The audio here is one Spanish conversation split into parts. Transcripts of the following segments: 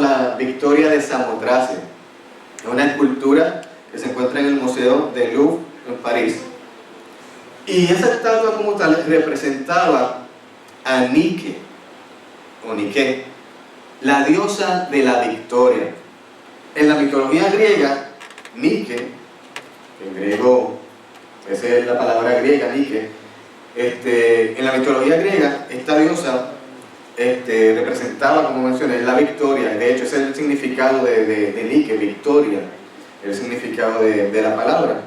la Victoria de Samotrace. Es una escultura que se encuentra en el Museo del Louvre en París. Y esa estatua como tal representaba a Nike, o Nike, la diosa de la victoria. En la mitología griega, Nike, en griego, esa es la palabra griega, Nike, en la mitología griega, esta diosa representaba, como mencioné, la victoria. De hecho, ese es el significado de Nike, victoria, el significado de la palabra,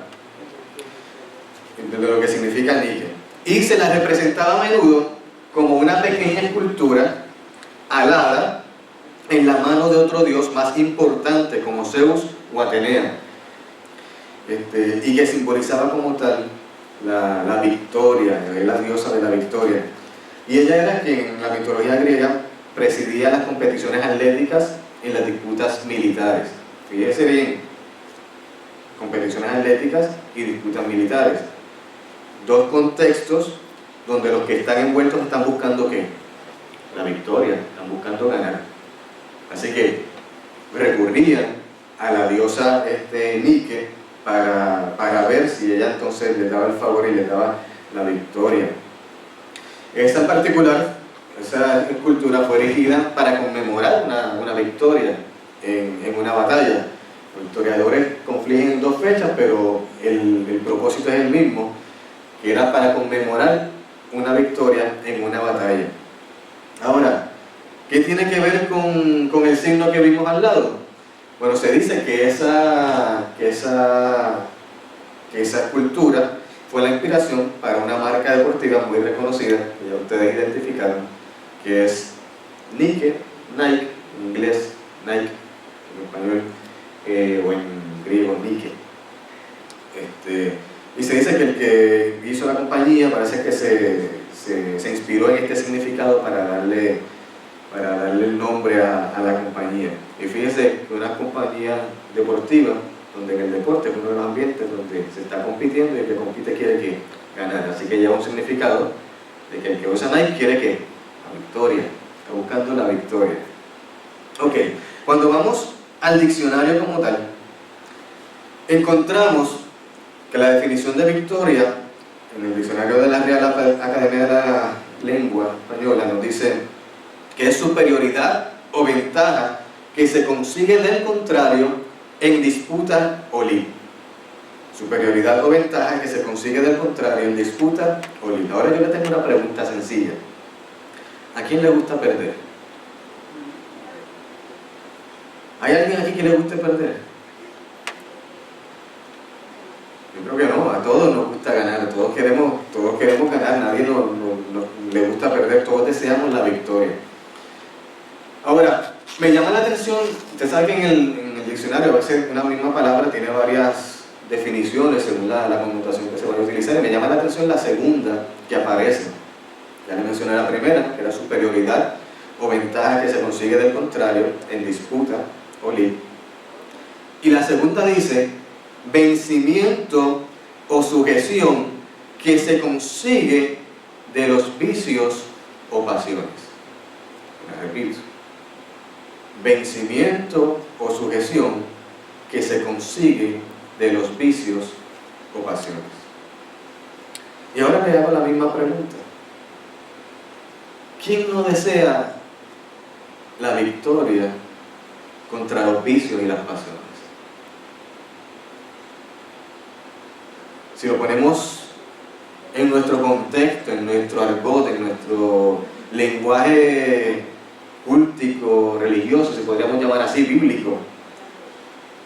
de lo que significa Nike. Y se la representaba a menudo como una pequeña escultura alada en la mano de otro dios más importante, como Zeus o Atenea, y que simbolizaba como tal la victoria, la diosa de la victoria. Y ella era quien en la mitología griega presidía las competiciones atléticas en las disputas militares. Fíjese bien, competiciones atléticas y disputas militares. Dos contextos donde los que están envueltos están buscando ¿qué? La victoria, están buscando ganar. Así que recurrían a la diosa Nike para ver si ella entonces les daba el favor y les daba la victoria. Esta en particular, esa escultura fue erigida para conmemorar una victoria en una batalla. Los historiadores confligen en dos fechas, pero el propósito es el mismo, que era para conmemorar una victoria en una batalla. Ahora, ¿qué tiene que ver con el signo que vimos al lado? Bueno, se dice que esa escultura fue la inspiración para una marca deportiva muy reconocida, que ya ustedes identificaron, que es Nike, en inglés Nike, en español o en griego Nike. Y se dice que el que hizo la compañía parece que se inspiró en este significado para darle el nombre a la compañía. Y fíjense que una compañía deportiva, donde en el deporte es uno de los ambientes donde se está compitiendo y el que compite quiere ganar, así que lleva un significado de que el que usa Nike quiere que la victoria, está buscando la victoria. Ok, cuando vamos al diccionario como tal, encontramos que la definición de victoria en el diccionario de la Real Academia de la Lengua Española nos dice que es superioridad o ventaja que se consigue del contrario en disputa o lid. Superioridad o ventaja que se consigue del contrario en disputa o lid. Ahora yo le tengo una pregunta sencilla. ¿A quién le gusta perder? ¿Hay alguien aquí que le guste perder? Yo creo que no, a todos nos gusta ganar, todos queremos ganar, nadie le gusta perder, todos deseamos la victoria. Ahora, me llama la atención, usted sabe que en el diccionario a veces una misma palabra tiene varias definiciones según la connotación que se vaya a utilizar, y me llama la atención la segunda que aparece. Ya le mencioné la primera, que era superioridad o ventaja que se consigue del contrario en disputa o lid. Y la segunda dice vencimiento o sujeción que se consigue de los vicios o pasiones. Me repito. Vencimiento o sujeción que se consigue de los vicios o pasiones. Y ahora le hago la misma pregunta. ¿Quién no desea la victoria contra los vicios y las pasiones? Si lo ponemos en nuestro contexto, en nuestro argot, en nuestro lenguaje cultico, religioso, si podríamos llamar así, bíblico,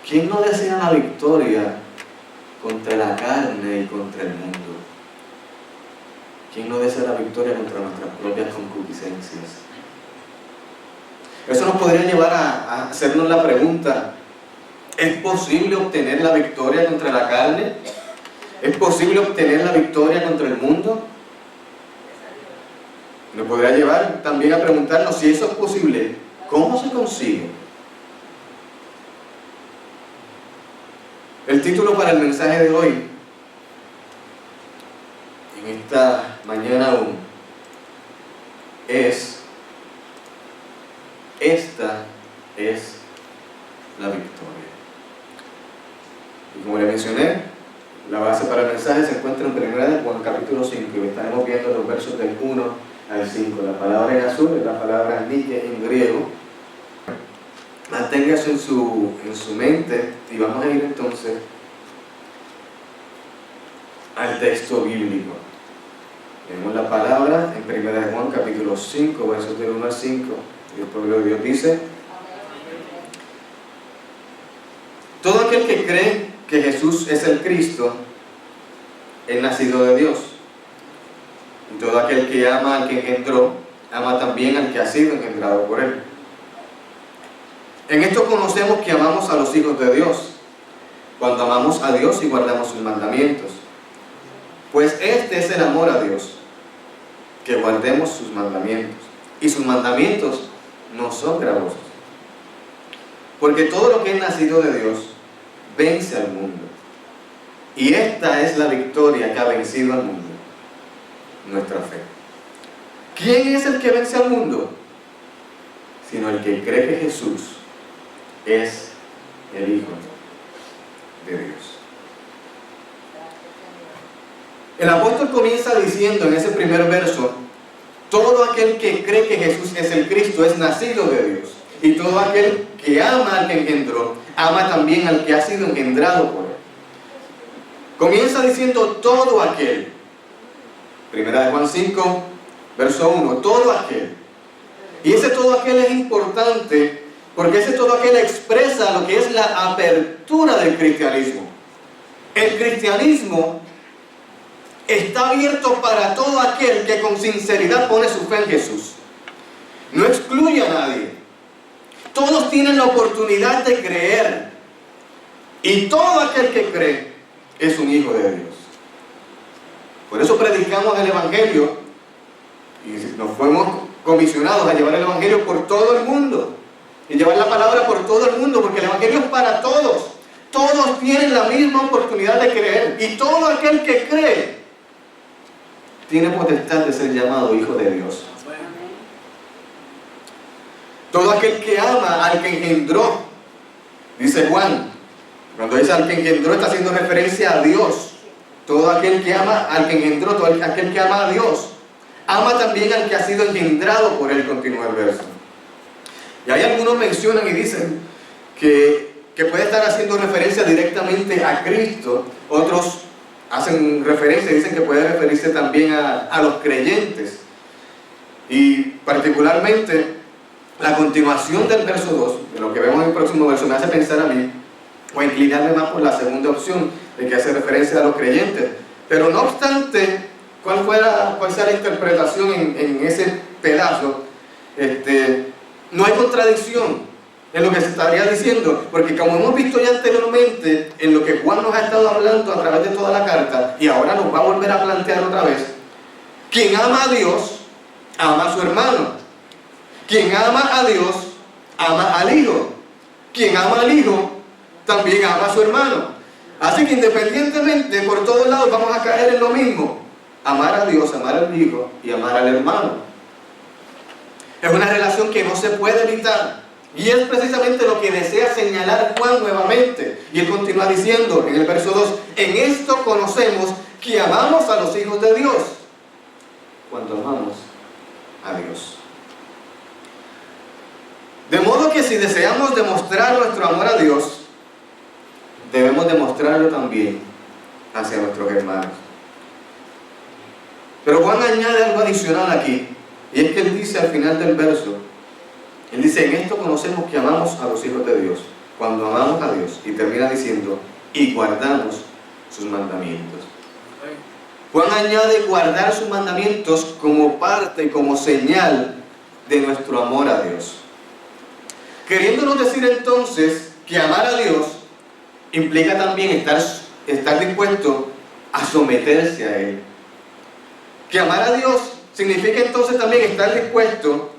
¿quién no desea la victoria contra la carne y contra el mundo? ¿Quién no desea la victoria contra nuestras propias concupiscencias? Eso nos podría llevar a hacernos la pregunta: ¿es posible obtener la victoria contra la carne? ¿Es posible obtener la victoria contra el mundo? Nos podría llevar también a preguntarnos, si eso es posible, ¿cómo se consigue? El título para el mensaje de hoy, en esta mañana aún, es: esta es la victoria. Y como le mencioné, la base para el mensaje se encuentra en 1 Juan capítulo 5 y estaremos viendo los versos del 1 al 5. La palabra en azul es la palabra Nike en griego. Manténgase en su mente y vamos a ir entonces al texto bíblico. Tenemos la palabra en 1 Juan capítulo 5, versos del 1 al 5. Y el pueblo de Dios dice: todo aquel que cree que Jesús es el Cristo es nacido de Dios. Y todo aquel que ama al que engendró, ama también al que ha sido engendrado por él. En esto conocemos que amamos a los hijos de Dios, cuando amamos a Dios y guardamos sus mandamientos. Pues este es el amor a Dios, que guardemos sus mandamientos. Y sus mandamientos no son gravosos. Porque todo lo que es nacido de Dios vence al mundo. Y esta es la victoria que ha vencido al mundo: nuestra fe. ¿Quién es el que vence al mundo? Sino el que cree que Jesús es el Hijo de Dios. El apóstol comienza diciendo en ese primer verso: todo aquel que cree que Jesús es el Cristo es nacido de Dios. Y todo aquel que ama al que engendró, ama también al que ha sido engendrado por él. Comienza diciendo todo aquel. 1 Juan 5, verso 1, todo aquel. Y ese todo aquel es importante porque ese todo aquel expresa lo que es la apertura del cristianismo. El cristianismo está abierto para todo aquel que con sinceridad pone su fe en Jesús. No excluye a nadie. Todos tienen la oportunidad de creer. Y todo aquel que cree es un hijo de Dios. Por eso predicamos el Evangelio y nos fuimos comisionados a llevar el Evangelio por todo el mundo. Y llevar la palabra por todo el mundo, porque el Evangelio es para todos. Todos tienen la misma oportunidad de creer. Y todo aquel que cree tiene potestad de ser llamado hijo de Dios. Todo aquel que ama al que engendró, dice Juan, cuando dice al que engendró está haciendo referencia a Dios. Todo aquel que ama al que engendró, todo aquel que ama a Dios, ama también al que ha sido engendrado por él, continúa el verso. Y hay algunos mencionan y dicen que puede estar haciendo referencia directamente a Cristo. Otros hacen referencia y dicen que puede referirse también a los creyentes. Y particularmente la continuación del verso 2, de lo que vemos en el próximo verso, me hace pensar a mí, o a inclinarme más por la segunda opción, de que hace referencia a los creyentes. Pero no obstante, cuál sea la interpretación en ese pedazo, no hay contradicción en lo que se estaría diciendo, porque como hemos visto ya anteriormente, en lo que Juan nos ha estado hablando a través de toda la carta, y ahora nos va a volver a plantear otra vez, quien ama a Dios, ama a su hermano. Quien ama a Dios, ama al Hijo. Quien ama al Hijo, también ama a su hermano. Así que independientemente, por todos lados vamos a caer en lo mismo: amar a Dios, amar al Hijo y amar al hermano. Es una relación que no se puede evitar. Y es precisamente lo que desea señalar Juan nuevamente. Y él continúa diciendo en el verso 2: en esto conocemos que amamos a los hijos de Dios, cuando amamos a Dios. De modo que si deseamos demostrar nuestro amor a Dios, debemos demostrarlo también hacia nuestros hermanos. Pero Juan añade algo adicional aquí, y es que él dice al final del verso, él dice: en esto conocemos que amamos a los hijos de Dios, cuando amamos a Dios, y termina diciendo: y guardamos sus mandamientos. Juan añade guardar sus mandamientos como parte, como señal de nuestro amor a Dios. Queriéndonos decir entonces que amar a Dios implica también estar dispuesto a someterse a Él. Que amar a Dios significa entonces también estar dispuesto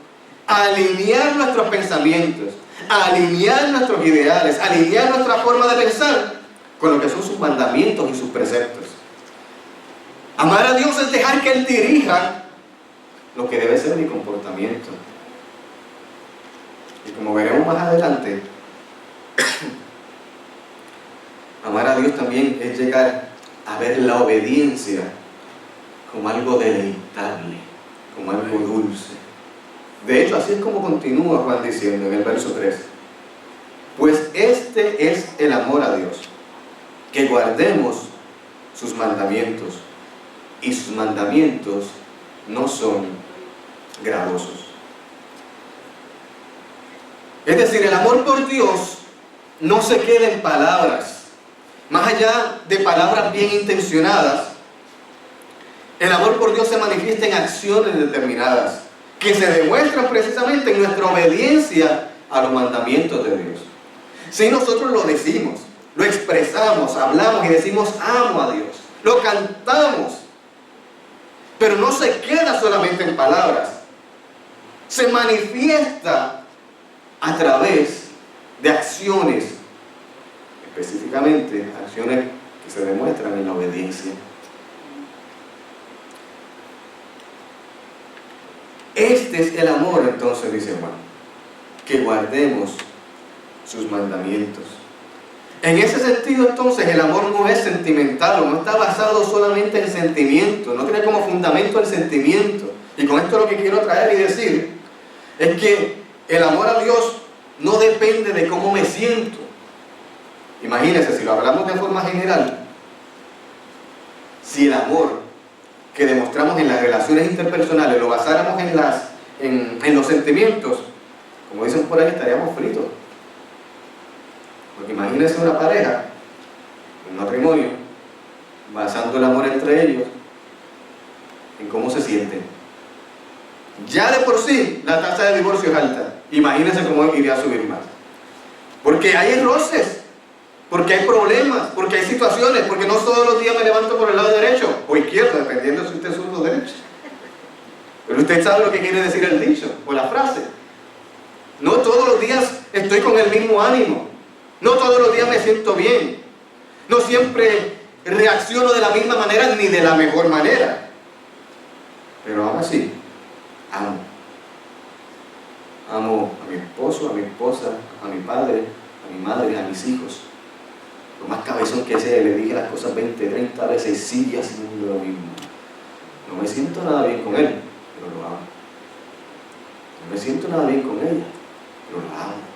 a alinear nuestros pensamientos, a alinear nuestros ideales, a alinear nuestra forma de pensar con lo que son sus mandamientos y sus preceptos. Amar a Dios es dejar que Él dirija lo que debe ser mi comportamiento. Y como veremos más adelante, amar a Dios también es llegar a ver la obediencia como algo deleitable, como algo dulce. De hecho, así es como continúa Juan diciendo en el verso 3. Pues este es el amor a Dios, que guardemos sus mandamientos, y sus mandamientos no son gravosos. Es decir, el amor por Dios no se queda en palabras. Más allá de palabras bien intencionadas, el amor por Dios se manifiesta en acciones determinadas, que se demuestran precisamente en nuestra obediencia a los mandamientos de Dios. Si nosotros lo decimos, lo expresamos, hablamos y decimos amo a Dios, lo cantamos, pero no se queda solamente en palabras, se manifiesta a través de acciones, específicamente acciones que se demuestran en la obediencia. Este es el amor, entonces, dice Juan, que guardemos sus mandamientos. En ese sentido, entonces, el amor no es sentimental, no está basado solamente en sentimiento, no tiene como fundamento el sentimiento. Y con esto lo que quiero traer y decir es que el amor a Dios no depende de cómo me siento. Imagínense, si lo hablamos de forma general, si el amor que demostramos en las relaciones interpersonales lo basáramos en los sentimientos, como dicen por ahí, estaríamos fritos. Porque imagínense una pareja, un matrimonio, basando el amor entre ellos en cómo se sienten. Ya de por sí la tasa de divorcio es alta. Imagínense cómo iría a subir más. Porque hay roces, porque hay problemas, porque hay situaciones, porque no todos los días me levanto por el lado derecho o izquierdo, dependiendo si usted es zurdo o derecho. Pero usted sabe lo que quiere decir el dicho o la frase. No todos los días estoy con el mismo ánimo. No todos los días me siento bien. No siempre reacciono de la misma manera ni de la mejor manera. Pero aún así, amo. Amo a mi esposo, a mi esposa, a mi padre, a mi madre, a mis hijos. Por más cabezón que sea, le dije las cosas 20, 30 veces y sigue haciendo lo mismo. No me siento nada bien con él, pero lo amo. No me siento nada bien con ella, pero lo amo.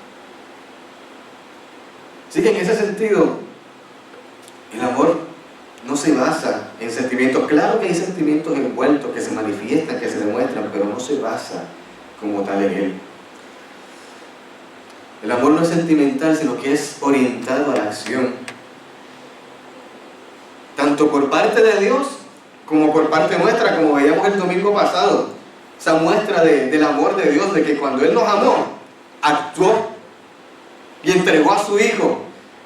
Así que en ese sentido, el amor no se basa en sentimientos. Claro que hay sentimientos envueltos que se manifiestan, que se demuestran, pero no se basa como tal en él. El amor no es sentimental, sino que es orientado a la acción. Tanto por parte de Dios como por parte nuestra, como veíamos el domingo pasado. Esa muestra del amor de Dios, de que cuando Él nos amó, actuó y entregó a su Hijo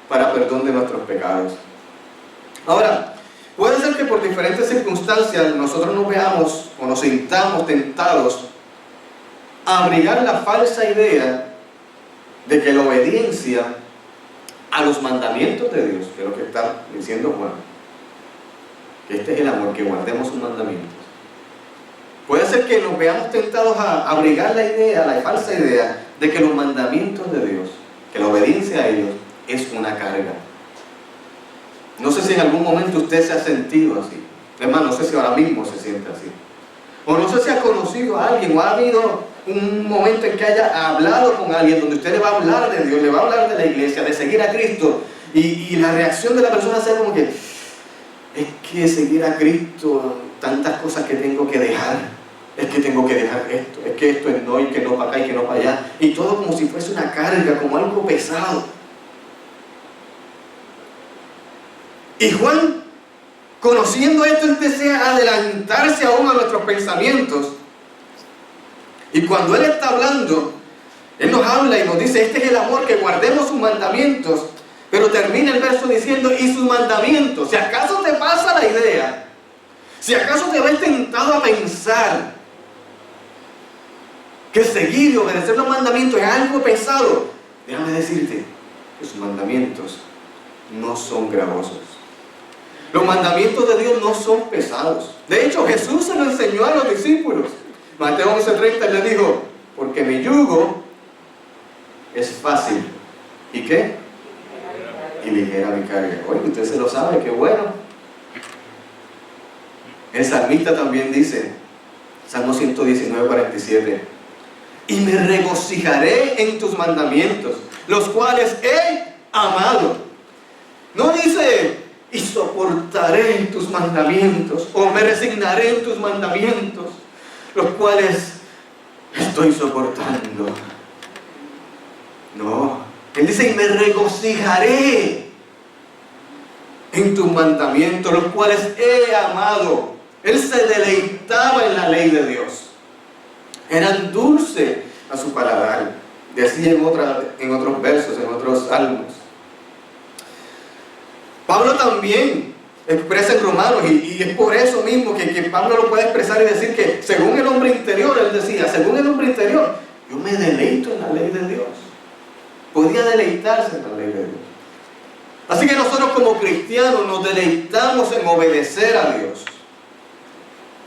para perdón de nuestros pecados. Ahora, puede ser que por diferentes circunstancias nosotros nos veamos o nos sintamos tentados a abrigar la falsa idea de que la obediencia a los mandamientos de Dios, que es lo que está diciendo Juan, que este es el amor, que guardemos sus mandamientos. Puede ser que nos veamos tentados a abrigar la idea, la falsa idea de que los mandamientos de Dios, que la obediencia a ellos es una carga. No sé si en algún momento usted se ha sentido así. Además, no sé si ahora mismo se siente así. O no sé si ha conocido a alguien o ha habido un momento en que haya hablado con alguien donde usted le va a hablar de Dios, le va a hablar de la iglesia, de seguir a Cristo, y la reacción de la persona sea como que es que seguir a Cristo, tantas cosas que tengo que dejar, es que tengo que dejar esto, es que esto es no, y que no para acá y que no para allá, y todo como si fuese una carga, como algo pesado. Y Juan, conociendo esto, él desea adelantarse aún a nuestros pensamientos. Y cuando Él está hablando, Él nos habla y nos dice, este es el amor, que guardemos sus mandamientos. Pero termina el verso diciendo, y sus mandamientos. Si acaso te pasa la idea, si acaso te ves tentado a pensar que seguir y obedecer los mandamientos es algo pesado, déjame decirte que sus mandamientos no son gravosos. Los mandamientos de Dios no son pesados. De hecho, Jesús se lo enseñó a los discípulos. Mateo 11:30 le dijo, porque mi yugo es fácil. ¿Y qué? Y ligera mi carga. Oye, usted se lo sabe, qué bueno. El salmista también dice, Salmo 119, 47, y me regocijaré en tus mandamientos, los cuales he amado. No dice, y soportaré tus mandamientos, o me resignaré en tus mandamientos, los cuales estoy soportando. No, él dice, y me regocijaré en tus mandamientos, los cuales he amado. Él se deleitaba en la ley de Dios. Eran dulces a su paladar. Decía en otros versos, en otros salmos. Pablo también expresa en Romanos, y es por eso mismo que Pablo lo puede expresar y decir que según el hombre interior, él decía, según el hombre interior, yo me deleito en la ley de Dios. Podía deleitarse en la ley de Dios. Así que nosotros como cristianos nos deleitamos en obedecer a Dios.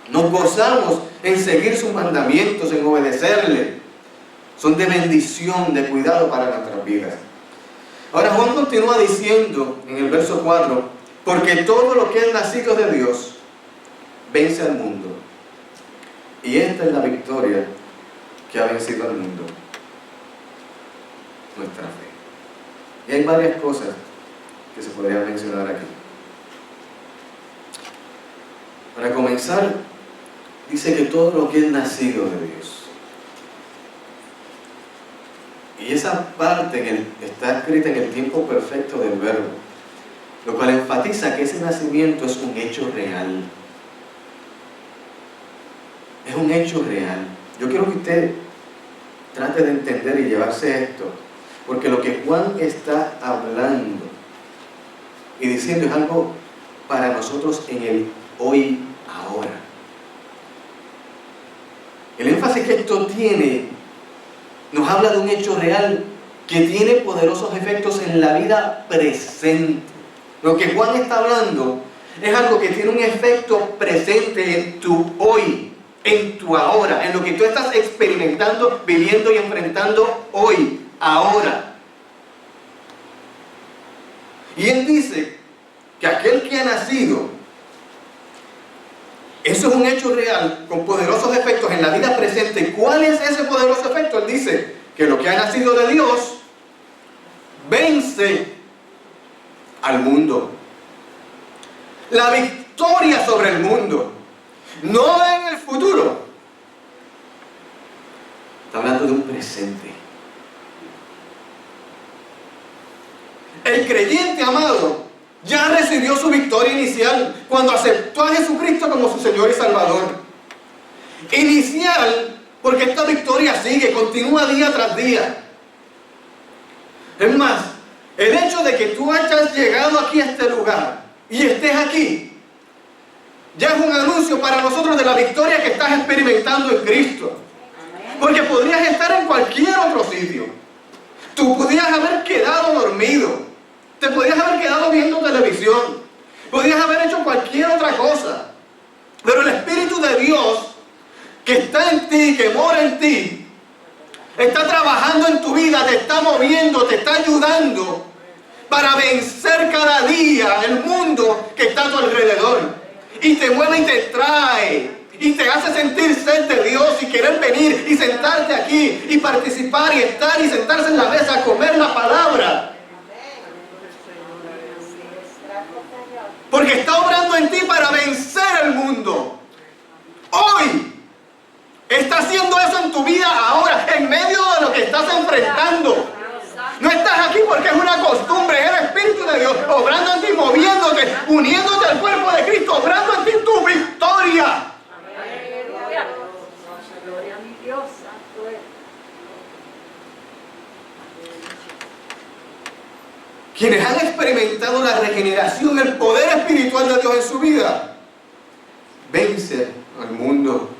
Nos gozamos en seguir sus mandamientos, en obedecerle. Son de bendición, de cuidado para nuestras vidas. Ahora Juan continúa diciendo en el verso 4, porque todo lo que es nacido de Dios vence al mundo. Y esta es la victoria que ha vencido al mundo: nuestra fe. Y hay varias cosas que se podrían mencionar aquí. Para comenzar, dice que todo lo que es nacido de Dios. Y esa parte está escrita en el tiempo perfecto del verbo, lo cual enfatiza que ese nacimiento es un hecho real. Es un hecho real. Yo quiero que usted trate de entender y llevarse esto, porque lo que Juan está hablando y diciendo es algo para nosotros en el hoy, ahora. El énfasis que esto tiene nos habla de un hecho real que tiene poderosos efectos en la vida presente. Lo que Juan está hablando es algo que tiene un efecto presente en tu hoy, en tu ahora, en lo que tú estás experimentando, viviendo y enfrentando hoy, ahora. Y él dice que aquel que ha nacido, eso es un hecho real con poderosos efectos en la vida presente. ¿Cuál es ese poderoso efecto? Él dice que lo que ha nacido de Dios vence al mundo. La victoria sobre el mundo, no en el futuro. Está hablando de un presente. El creyente, amado, ya recibió su victoria inicial cuando aceptó a Jesucristo como su Señor y Salvador. Inicial, porque esta victoria sigue, continúa día tras día. Es más, el hecho de que tú hayas llegado aquí a este lugar y estés aquí, ya es un anuncio para nosotros de la victoria que estás experimentando en Cristo. Porque podrías estar en cualquier otro sitio. Tú podrías haber quedado dormido. Te podrías haber quedado viendo televisión. Podrías haber hecho cualquier otra cosa. Pero el Espíritu de Dios que está en ti, que mora en ti, está trabajando en tu vida, te está moviendo, te está ayudando para vencer cada día el mundo que está a tu alrededor. Y te mueve y te trae y te hace sentir sed de Dios y querer venir y sentarte aquí y participar y estar y sentarse en la mesa a comer la palabra. Porque está obrando en ti para vencer el mundo. Hoy está haciendo eso en tu vida ahora, en medio de lo que estás enfrentando. No estás aquí porque es una costumbre, es el Espíritu de Dios obrando en ti, moviéndote, uniéndote al cuerpo de Cristo, obrando en ti tu victoria. Gloria a mi Dios, santo es. Quienes han experimentado la regeneración, el poder espiritual de Dios en su vida, vence al mundo.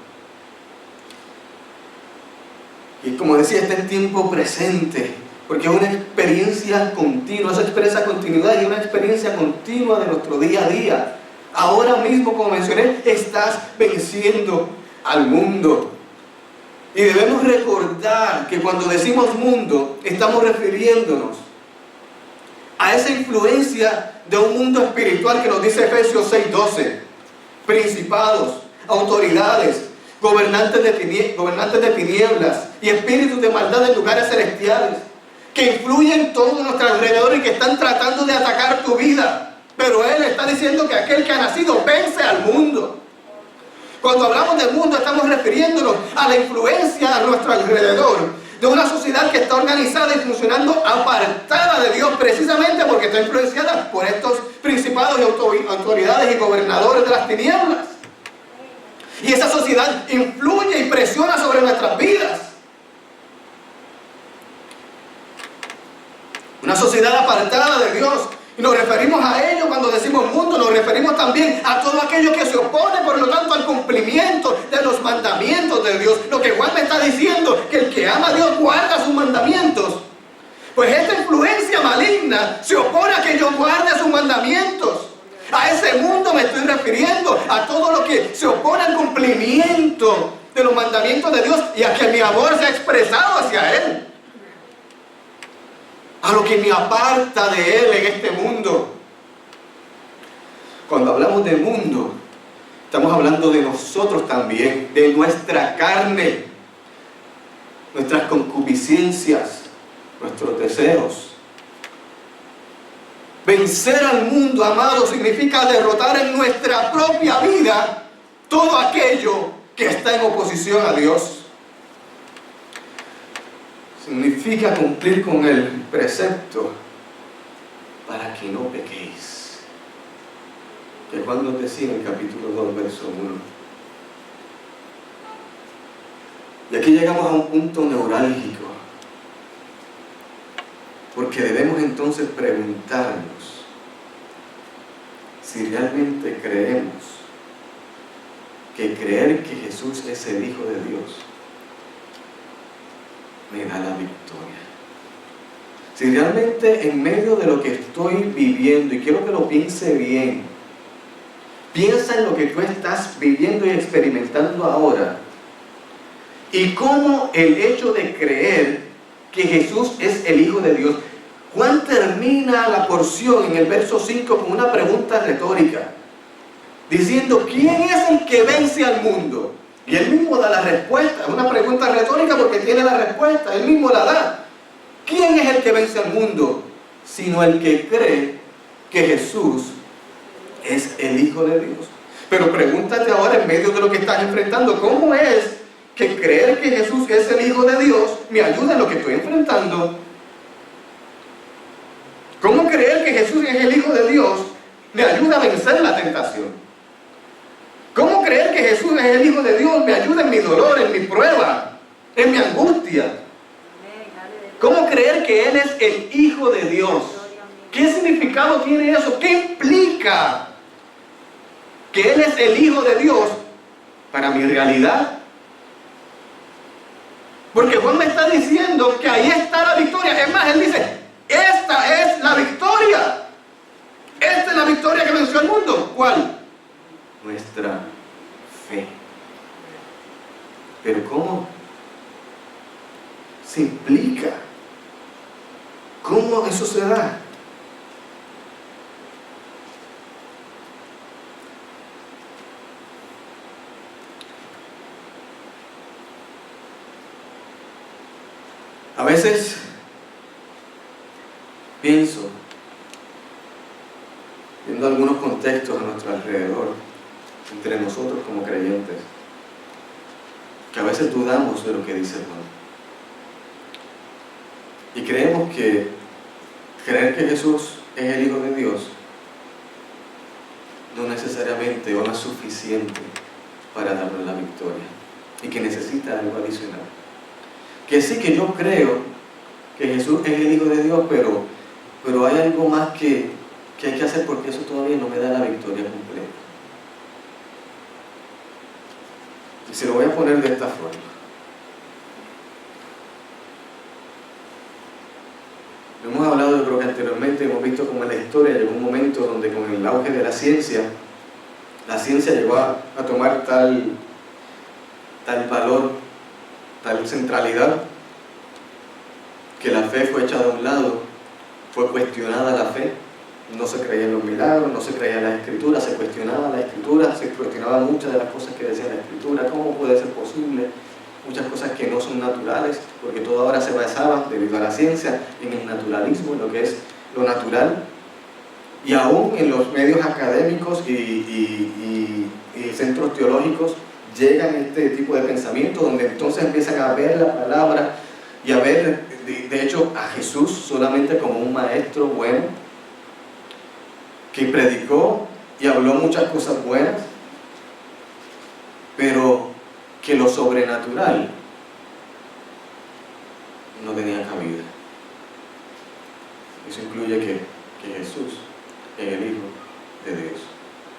Y como decía, está en tiempo presente, porque es una experiencia continua, eso expresa continuidad y una experiencia continua de nuestro día a día. Ahora mismo, como mencioné, estás venciendo al mundo. Y debemos recordar que cuando decimos mundo, estamos refiriéndonos a esa influencia de un mundo espiritual que nos dice Efesios 6:12. Principados, autoridades, gobernantes de tinieblas y espíritus de maldad en lugares celestiales, que influyen todo a nuestro alrededor y que están tratando de atacar tu vida. Pero Él está diciendo que aquel que ha nacido vence al mundo. Cuando hablamos del mundo, estamos refiriéndonos a la influencia a nuestro alrededor de una sociedad que está organizada y funcionando apartada de Dios, precisamente porque está influenciada por estos principados y autoridades y gobernadores de las tinieblas. Y esa sociedad influye y presiona sobre nuestras vidas. Una sociedad apartada de Dios. Y nos referimos a ello cuando decimos mundo, nos referimos también a todo aquello que se opone, por lo tanto, al cumplimiento de los mandamientos de Dios. Lo que Juan me está diciendo, que el que ama a Dios guarda sus mandamientos. Pues esta influencia maligna se opone a que yo guarde sus mandamientos. A ese mundo me estoy refiriendo, a todo lo que se opone al cumplimiento de los mandamientos de Dios y a que mi amor sea expresado hacia Él. A lo que me aparta de Él en este mundo. Cuando hablamos de mundo, estamos hablando de nosotros también, de nuestra carne, nuestras concupiscencias, nuestros deseos. Vencer al mundo, amado, significa derrotar en nuestra propia vida todo aquello que está en oposición a Dios. Significa cumplir con el precepto para que no pequéis, que Juan nos decía en el capítulo 2, verso 1. Y aquí llegamos a un punto neurálgico, porque debemos entonces preguntarnos si realmente creemos que creer que Jesús es el Hijo de Dios me da la victoria. Si realmente en medio de lo que estoy viviendo, y quiero que lo piense bien, piensa en lo que tú estás viviendo y experimentando ahora, y cómo el hecho de creer que Jesús es el Hijo de Dios. Juan termina la porción en el verso 5 con una pregunta retórica, diciendo: ¿quién es el que vence al mundo? Y él mismo da la respuesta. Es una pregunta retórica porque tiene la respuesta, él mismo la da. ¿Quién es el que vence al mundo? Sino el que cree que Jesús es el Hijo de Dios. Pero pregúntate ahora, en medio de lo que estás enfrentando, ¿cómo es que creer que Jesús es el Hijo de Dios me ayuda en lo que estoy enfrentando? ¿Cómo creer que Jesús es el Hijo de Dios me ayuda a vencer la tentación? ¿Cómo creer que Jesús es el Hijo de Dios me ayuda en mi dolor, en mi prueba, en mi angustia? ¿Cómo creer que Él es el Hijo de Dios? ¿Qué significado tiene eso? ¿Qué implica que Él es el Hijo de Dios para mi realidad? Porque Juan me está diciendo que ahí está la victoria. Es más, él dice: esta es la victoria. Esta es la victoria que venció al mundo. ¿Cuál? Nuestra fe. Pero ¿cómo se implica? ¿Cómo eso se da? A veces pienso, viendo algunos contextos a nuestro alrededor, entre nosotros como creyentes, que a veces dudamos de lo que dice Juan. Y creemos que creer que Jesús es el Hijo de Dios no necesariamente o no es suficiente para darnos la victoria, y que necesita algo adicional. Que sí, que yo creo que Jesús es el Hijo de Dios, pero hay algo más que hay que hacer, porque eso todavía no me da la victoria completa. Y se lo voy a poner de esta forma. Hemos hablado, yo creo que anteriormente, hemos visto cómo en la historia llegó un momento donde, con el auge de la ciencia llegó a tomar tal valor, tal centralidad que la fe fue echada a un lado, fue cuestionada la fe, no se creía en los milagros, no se creía en las escrituras, se cuestionaba la escritura, se cuestionaba muchas de las cosas que decía la escritura, cómo puede ser posible, muchas cosas que no son naturales, porque todo ahora se basaba, debido a la ciencia, en el naturalismo, en lo que es lo natural, y aún en los medios académicos y centros teológicos llegan este tipo de pensamiento, donde entonces empiezan a ver la palabra y a ver, de hecho, a Jesús solamente como un maestro bueno, que predicó y habló muchas cosas buenas, pero que lo sobrenatural no tenía cabida. Eso incluye que Jesús es el Hijo de Dios.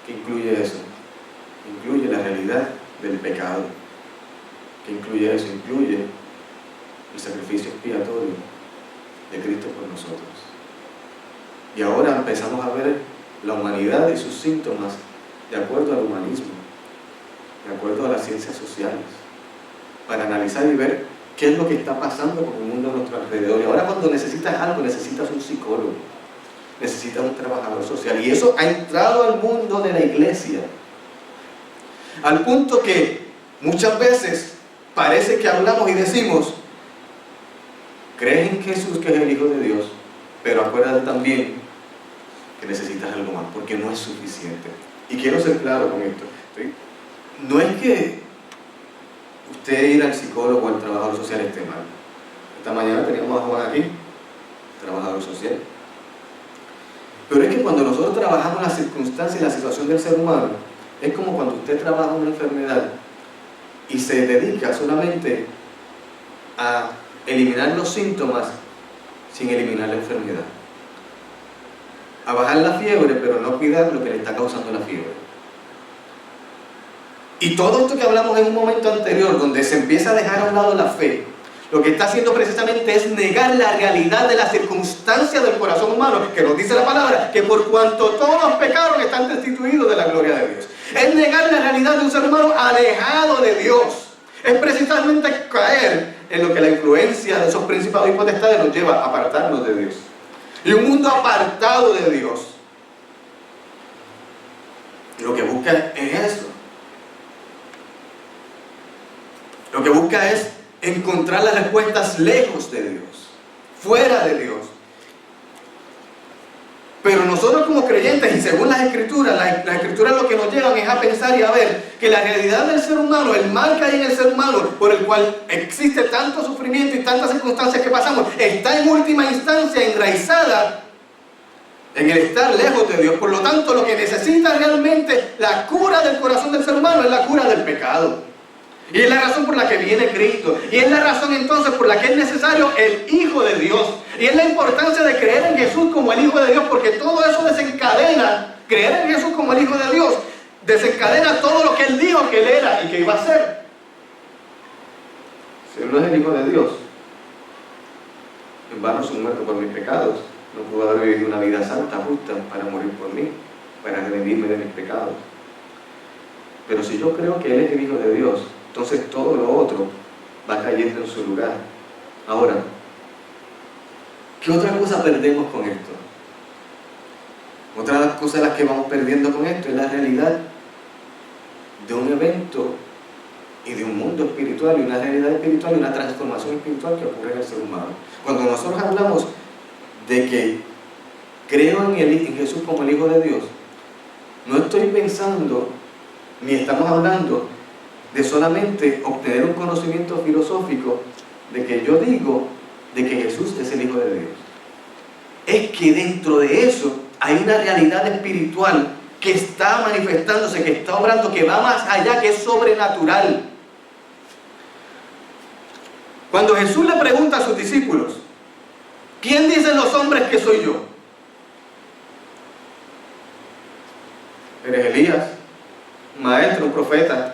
¿Qué incluye eso? Incluye la realidad del pecado. ¿Qué incluye eso? Incluye el sacrificio expiatorio de Cristo por nosotros. Y ahora empezamos a ver la humanidad y sus síntomas de acuerdo al humanismo, de acuerdo a las ciencias sociales, para analizar y ver qué es lo que está pasando con el mundo a nuestro alrededor. Y ahora cuando necesitas algo, necesitas un psicólogo, necesitas un trabajador social. Y eso ha entrado al mundo de la iglesia, al punto que muchas veces parece que hablamos y decimos, crees en Jesús que es el Hijo de Dios, pero acuérdate también que necesitas algo más, porque no es suficiente. Y quiero ser claro con esto, ¿sí? No es que usted ir al psicólogo o al trabajador social esté mal. Esta mañana teníamos a Juan aquí, trabajador social. Pero es que cuando nosotros trabajamos la circunstancia y la situación del ser humano, es como cuando usted trabaja una enfermedad y se dedica solamente a eliminar los síntomas sin eliminar la enfermedad. A bajar la fiebre, pero no cuidar lo que le está causando la fiebre. Y todo esto que hablamos en un momento anterior, donde se empieza a dejar a un lado la fe, lo que está haciendo precisamente es negar la realidad de la circunstancia del corazón humano, que nos dice la palabra, que por cuanto todos pecaron están destituidos de la gloria de Dios. Es negar la realidad de un ser humano alejado de Dios. Es precisamente caer en lo que la influencia de esos principados y potestades nos lleva a apartarnos de Dios. Y un mundo apartado de Dios, lo que busca es eso. Lo que busca es encontrar las respuestas lejos de Dios, fuera de Dios. Pero nosotros como creyentes, y según las escrituras, las escrituras lo que nos llevan es a pensar y a ver que la realidad del ser humano, el mal que hay en el ser humano, por el cual existe tanto sufrimiento y tantas circunstancias que pasamos, está en última instancia enraizada en el estar lejos de Dios. Por lo tanto, lo que necesita realmente la cura del corazón del ser humano es la cura del pecado. Y es la razón por la que viene Cristo. Y es la razón entonces por la que es necesario el Hijo de Dios. Y es la importancia de creer en Jesús como el Hijo de Dios, porque todo eso desencadena, creer en Jesús como el Hijo de Dios, desencadena todo lo que Él dijo que Él era y que iba a ser. Si Él no es el Hijo de Dios, en vano son muertos por mis pecados. No pudo haber vivido una vida santa, justa, para morir por mí, para redimirme de mis pecados. Pero si yo creo que Él es el Hijo de Dios, entonces todo lo otro va cayendo en su lugar. Ahora, ¿qué otra cosa perdemos con esto? Otra de las cosas las que vamos perdiendo con esto es la realidad de un evento y de un mundo espiritual, y una realidad espiritual y una transformación espiritual que ocurre en el ser humano. Cuando nosotros hablamos de que creo en Jesús como el Hijo de Dios, no estoy pensando ni estamos hablando de solamente obtener un conocimiento filosófico de que yo digo de que Jesús es el Hijo de Dios. Es que dentro de eso hay una realidad espiritual que está manifestándose, que está obrando, que va más allá, que es sobrenatural. Cuando Jesús le pregunta a sus discípulos, ¿quién dicen los hombres que soy yo? ¿Eres Elías? Un maestro, un profeta.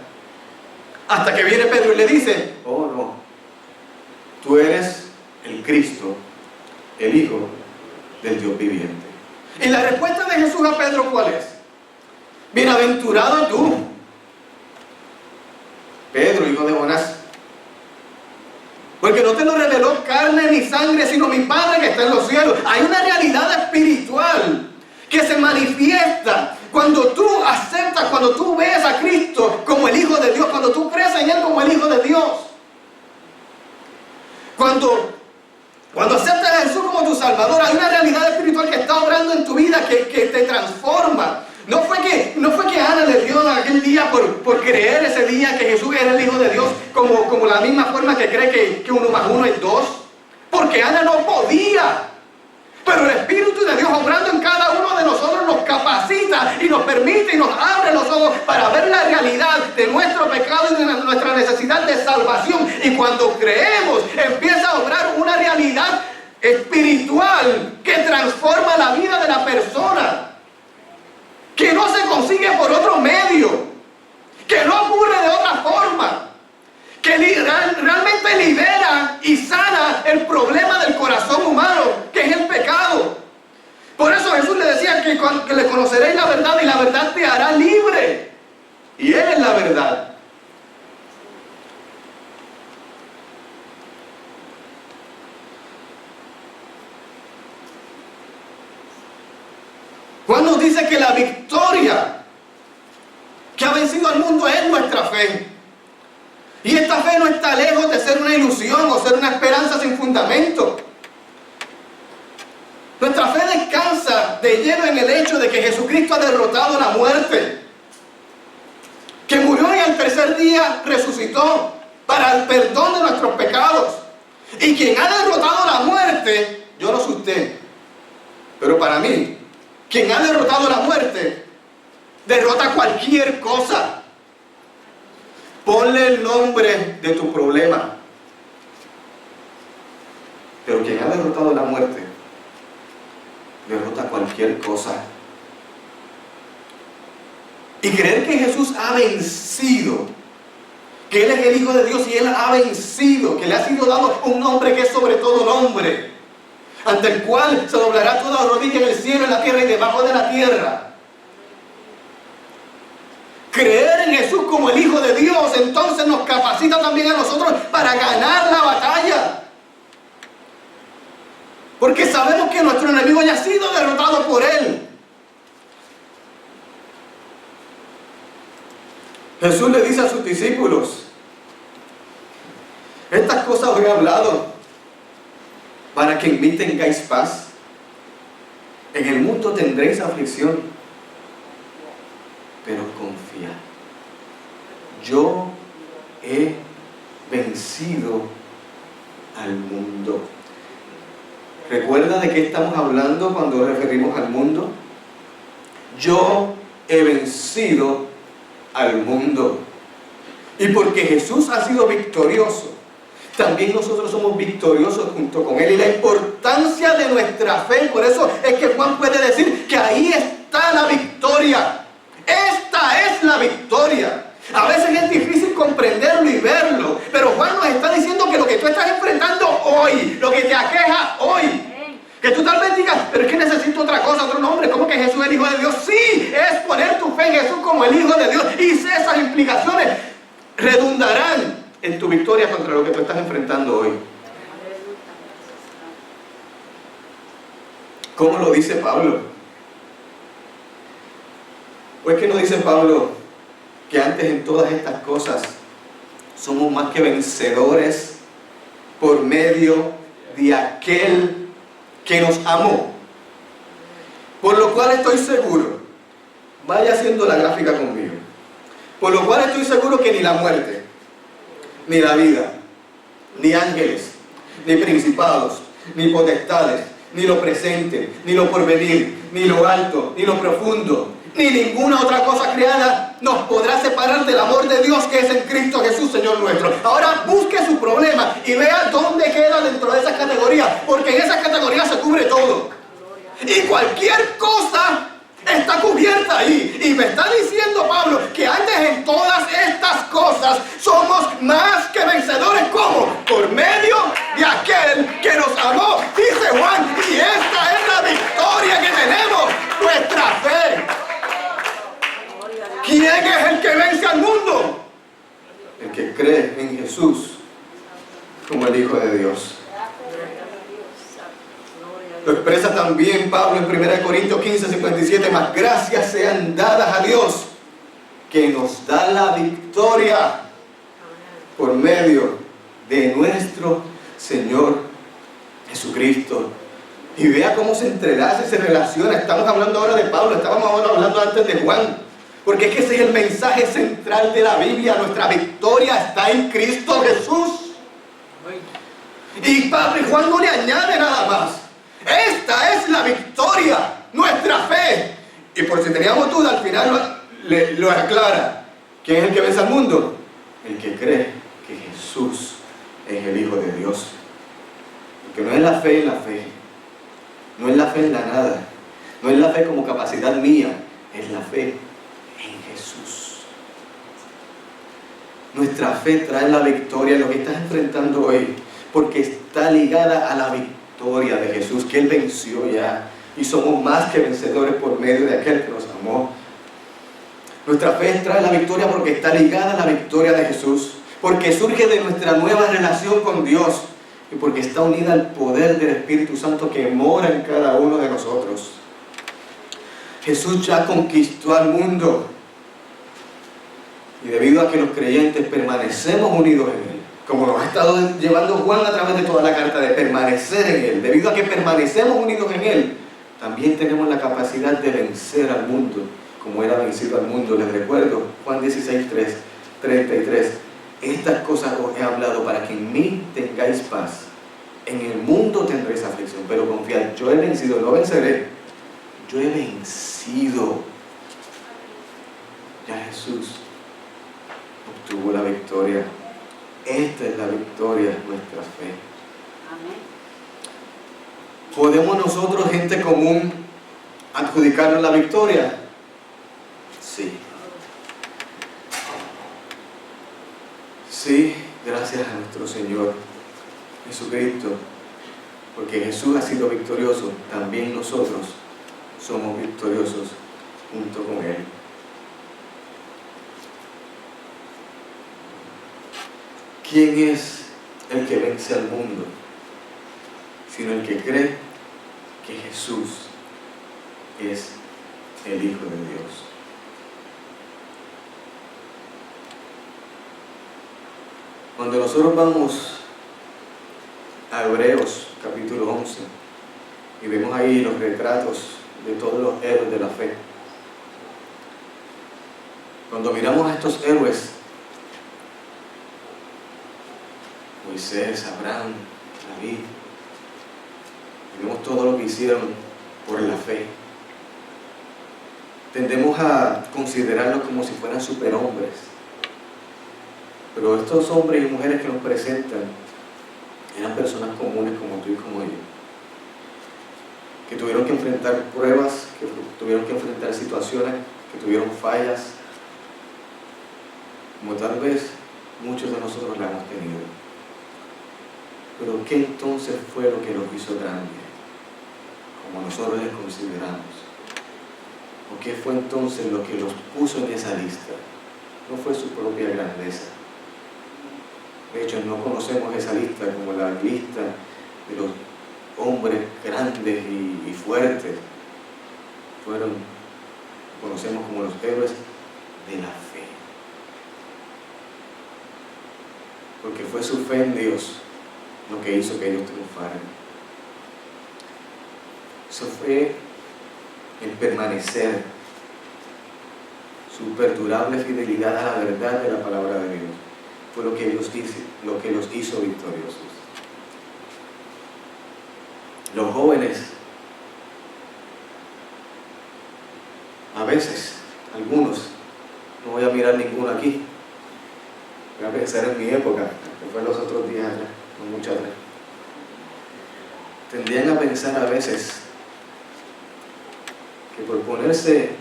Hasta que viene Pedro y le dice, oh no, tú eres el Cristo, el Hijo del Dios viviente. Y la respuesta de Jesús a Pedro, ¿cuál es? Bienaventurado tú, Pedro, hijo de Jonás, Porque no te lo reveló carne ni sangre, sino mi Padre que está en los cielos. Hay una realidad espiritual que se manifiesta cuando tú aceptas, cuando tú ves a Cristo como el Hijo de Dios, cuando tú crees en Él como el Hijo de Dios. Cuando aceptas a Jesús como tu Salvador, hay una realidad espiritual que está obrando en tu vida, que te transforma. No fue que Ana le dio aquel día por creer ese día que Jesús era el Hijo de Dios, como la misma forma que cree que 1 más 1 es 2. Porque Ana no podía. Pero el Espíritu de Dios obrando en cada uno de nosotros nos capacita y nos permite y nos abre los ojos para ver la realidad de nuestro pecado y de nuestra necesidad de salvación. Y cuando creemos, empieza a obrar una realidad espiritual que transforma la vida de la persona, que no se consigue por otro medio, que no ocurre de otra forma, que realmente libera y sana el problema del corazón humano, que es el pecado. Por eso Jesús le decía que le conoceréis la verdad y la verdad te hará libre. Y Él es la verdad. Juan nos dice que la victoria que ha vencido al mundo es nuestra fe. Y esta fe no está lejos de ser una ilusión o ser una esperanza sin fundamento. Nuestra fe descansa de lleno en el hecho de que Jesucristo ha derrotado la muerte, que murió y al tercer día resucitó para el perdón de nuestros pecados. Y quien ha derrotado la muerte, yo no sé usted, pero para mí, quien ha derrotado la muerte, derrota cualquier cosa. Ponle el nombre de tu problema. Pero quien ha derrotado la muerte, derrota cualquier cosa. Y creer que Jesús ha vencido, que Él es el Hijo de Dios y Él ha vencido, que le ha sido dado un nombre que es sobre todo nombre, ante el cual se doblará toda rodilla en el cielo, en la tierra y debajo de la tierra. Creer en Jesús como el Hijo de Dios, entonces nos capacita también a nosotros para ganar la batalla. Porque sabemos que nuestro enemigo ya ha sido derrotado por Él. Jesús le dice a sus discípulos: estas cosas os he hablado para que en mí tengáis paz. En el mundo tendréis aflicción, pero confía, yo he vencido al mundo. ¿Recuerda de qué estamos hablando cuando nos referimos al mundo? Yo he vencido al mundo. Y porque Jesús ha sido victorioso, también nosotros somos victoriosos junto con Él. Y la importancia de nuestra fe, por eso es que Juan puede decir que ahí está la victoria. Esta es la victoria. A veces es difícil comprenderlo y verlo, pero Juan nos está diciendo que lo que tú estás enfrentando hoy, lo que te aqueja hoy, que tú tal vez digas, pero es que necesito otra cosa, otro nombre, ¿cómo que Jesús es el Hijo de Dios? Sí, es poner tu fe en Jesús como el Hijo de Dios, y esas implicaciones redundarán en tu victoria contra lo que tú estás enfrentando hoy. ¿Cómo lo dice Pablo? Pues que nos dice Pablo que antes en todas estas cosas somos más que vencedores por medio de aquel que nos amó. Por lo cual estoy seguro, vaya haciendo la gráfica conmigo, por lo cual estoy seguro que ni la muerte, ni la vida, ni ángeles, ni principados, ni potestades, ni lo presente, ni lo porvenir, ni lo alto, ni lo profundo, ni ninguna otra cosa creada nos podrá separar del amor de Dios que es en Cristo Jesús, Señor nuestro. Ahora busque su problema y vea dónde queda dentro de esas categorías, porque en esas categorías se cubre todo. Y cualquier cosa está cubierta ahí. Y me está diciendo Pablo que antes en todas estas cosas somos más que vencedores. ¿Cómo? Por medio de aquel que nos amó, dice Juan. Y esta es la victoria que tenemos, nuestra fe. ¿Quién es el que vence al mundo? El que cree en Jesús como el Hijo de Dios. Gloria a Dios. Gloria a Lo Dios. expresa también Pablo en 1 Corintios 15:57, más gracias sean dadas a Dios, que nos da la victoria Amén. por medio de nuestro Señor Jesucristo. Y vea cómo se entrelaza y se relaciona. Estamos hablando ahora de Pablo, estábamos ahora hablando antes de Juan. Porque es que ese es el mensaje central de la Biblia. Nuestra victoria está en Cristo Jesús. Y Pablo y Juan no le añade nada más. Esta es la victoria, nuestra fe. Y por si teníamos duda, al final lo aclara. ¿Quién es el que vence al mundo? El que cree que Jesús es el Hijo de Dios. Porque no es la fe en la fe. No es la fe en la nada. No es la fe como capacidad mía. Es la fe en Jesús. Nuestra fe trae la victoria en lo que estás enfrentando hoy. Porque está ligada a la victoria de Jesús, que Él venció ya. Y somos más que vencedores por medio de aquel que nos amó. Nuestra fe trae la victoria porque está ligada a la victoria de Jesús. Porque surge de nuestra nueva relación con Dios. Y porque está unida al poder del Espíritu Santo que mora en cada uno de nosotros. Jesús ya conquistó al mundo. Y debido a que los creyentes permanecemos unidos en Él, como nos ha estado llevando Juan a través de toda la carta de permanecer en Él, debido a que permanecemos unidos en Él, también tenemos la capacidad de vencer al mundo, como era vencido al mundo. Les recuerdo, Juan 16:33. Estas cosas os he hablado para que en mí tengáis paz. En el mundo tendréis aflicción, pero confiad, yo he vencido, no venceré. Yo he vencido. Ya Jesús obtuvo la victoria. Esta es la victoria de nuestra fe. Amén. ¿Podemos nosotros, gente común, adjudicarnos la victoria? Sí. Sí, gracias a nuestro Señor Jesucristo, porque Jesús ha sido victorioso, también nosotros somos victoriosos junto con Él. ¿Quién es el que vence al mundo? Sino el que cree que Jesús es el Hijo de Dios. Cuando nosotros vamos a Hebreos capítulo 11 y vemos ahí los retratos de todos los héroes de la fe, cuando miramos a estos héroes, Moisés, Abraham, David, vemos todo lo que hicieron por la fe, tendemos a considerarlos como si fueran superhombres. Pero estos hombres y mujeres que nos presentan eran personas comunes como tú y como yo, que tuvieron que enfrentar pruebas, que tuvieron que enfrentar situaciones, que tuvieron fallas, como tal vez muchos de nosotros la hemos tenido. Pero ¿qué entonces fue lo que los hizo grandes, como nosotros les consideramos? ¿O qué fue entonces lo que los puso en esa lista? No fue su propia grandeza. De hecho, no conocemos esa lista como la lista de los hombres grandes y fuertes. Conocemos como los héroes de la fe. Porque fue su fe en Dios lo que hizo que ellos triunfaran. Eso fue el permanecer, su perdurable fidelidad a la verdad de la palabra de Dios. Fue lo que los hizo victoriosos. Los jóvenes, a veces, algunos, no voy a mirar ninguno aquí, voy a pensar en mi época, que fue los otros días allá, no mucho atrás. Tendrían a pensar a veces que por ponerse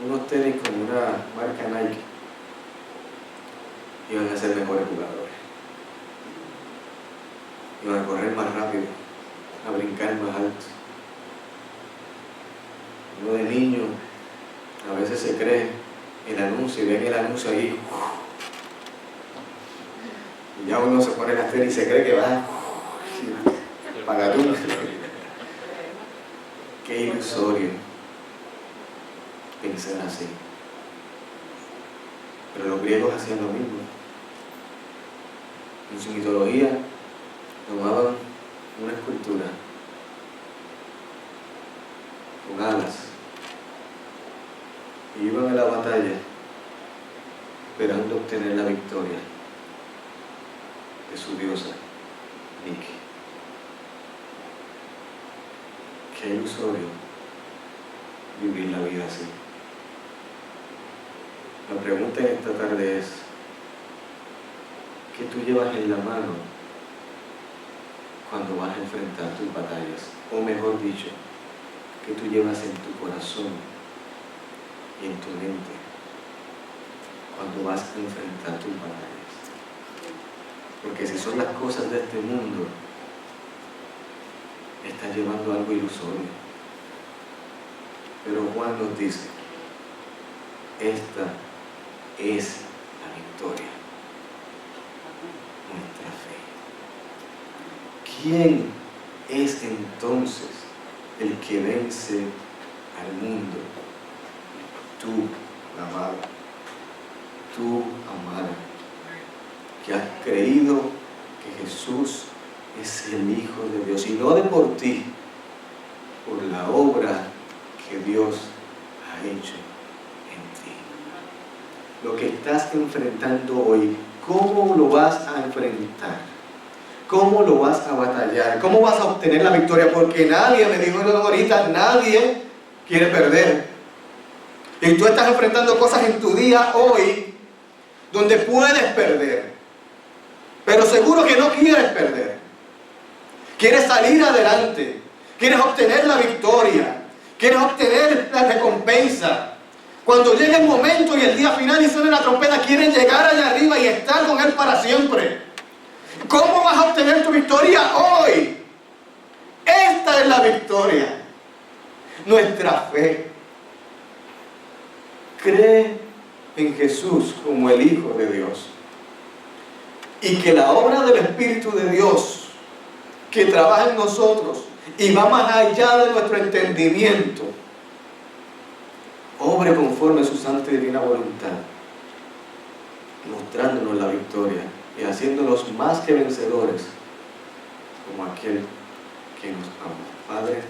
unos tenis con una marca Nike, iban a ser mejores jugadores, iban a correr más rápido, a brincar más alto. Uno de niño a veces se cree el anuncio y ven el anuncio ahí, Y ya uno se pone a hacer y se cree que va pagar uno. Qué ilusorio pensar así. Pero los griegos hacían lo mismo. En su mitología tomaban una escultura con alas y iban a la batalla esperando obtener la victoria de su diosa Nike. Qué ilusorio vivir la vida así. La pregunta en esta tarde es: ¿qué tú llevas en la mano cuando vas a enfrentar tus batallas? O mejor dicho, ¿qué tú llevas en tu corazón y en tu mente cuando vas a enfrentar tus batallas? Porque si son las cosas de este mundo, estás llevando algo ilusorio. Pero Juan nos dice: esta es la victoria, nuestra fe. ¿Quién es entonces el que vence al mundo? Tú, amado, tú, amada, que has creído que Jesús es el Hijo de Dios, y no de por ti, por la obra que Dios ha hecho en ti. Lo que estás enfrentando hoy, ¿cómo lo vas a enfrentar? ¿Cómo lo vas a batallar? ¿Cómo vas a obtener la victoria? Porque nadie, me dijo ahorita, nadie quiere perder. Y tú estás enfrentando cosas en tu día hoy donde puedes perder, pero seguro que no quieres perder. Quieres salir adelante, quieres obtener la victoria, quieres obtener la recompensa. Cuando llegue el momento y el día final y suene la trompeta, quieres llegar allá arriba y estar con Él para siempre. ¿Cómo vas a obtener tu victoria hoy? Esta es la victoria, nuestra fe. Cree en Jesús como el Hijo de Dios, y que la obra del Espíritu de Dios que trabaja en nosotros y va más allá de nuestro entendimiento, obre conforme a su santa y divina voluntad, mostrándonos la victoria y haciéndonos más que vencedores como aquel que nos ama. Padre,